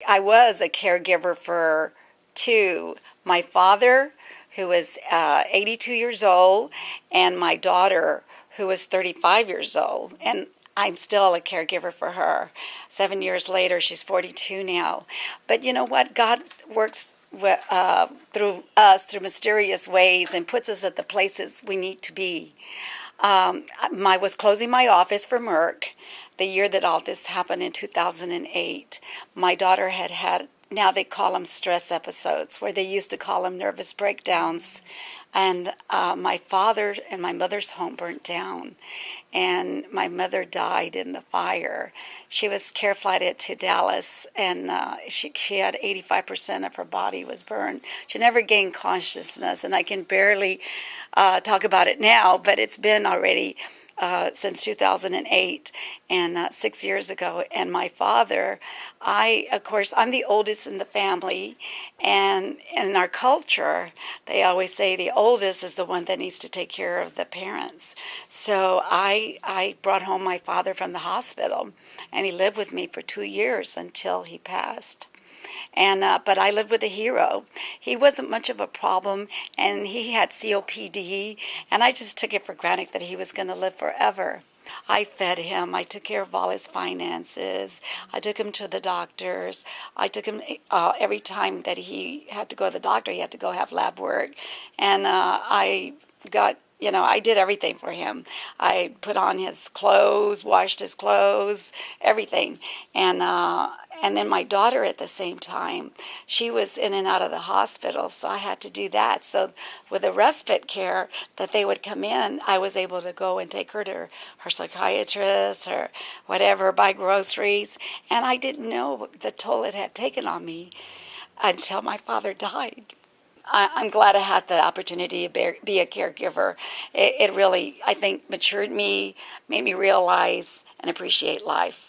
I was a caregiver for two. My father, who was 82 years old, and my daughter, who was 35 years old. And I'm still a caregiver for her. 7 years later, she's 42 now. But you know what? God works through us through mysterious ways and puts us at the places we need to be. I was closing my office for Merck the year that all this happened in 2008. My daughter had, now they call them stress episodes, where they used to call them nervous breakdowns. And my father and my mother's home burnt down, and my mother died in the fire. She was care flighted to Dallas, and she had 85% of her body was burned. She never gained consciousness, and I can barely talk about it now, but it's been already since 2008 and 6 years ago. And my father, of course, I'm the oldest in the family, and in our culture, they always say the oldest is the one that needs to take care of the parents. So I brought home my father from the hospital, and he lived with me for 2 years until he passed. And but I lived with a hero. He wasn't much of a problem, and he had COPD, and I just took it for granted that he was going to live forever. I fed him. I took care of all his finances. I took him to the doctors. I took him every time that he had to go to the doctor. He had to go have lab work, and I got. I did everything for him. I put on his clothes, washed his clothes, everything. And then my daughter at the same time, she was in and out of the hospital, so I had to do that. So with the respite care that they would come in, I was able to go and take her to her psychiatrist or whatever, buy groceries. And I didn't know the toll it had taken on me until my father died. I'm glad I had the opportunity to be a caregiver. It really, I think, matured me, made me realize and appreciate life.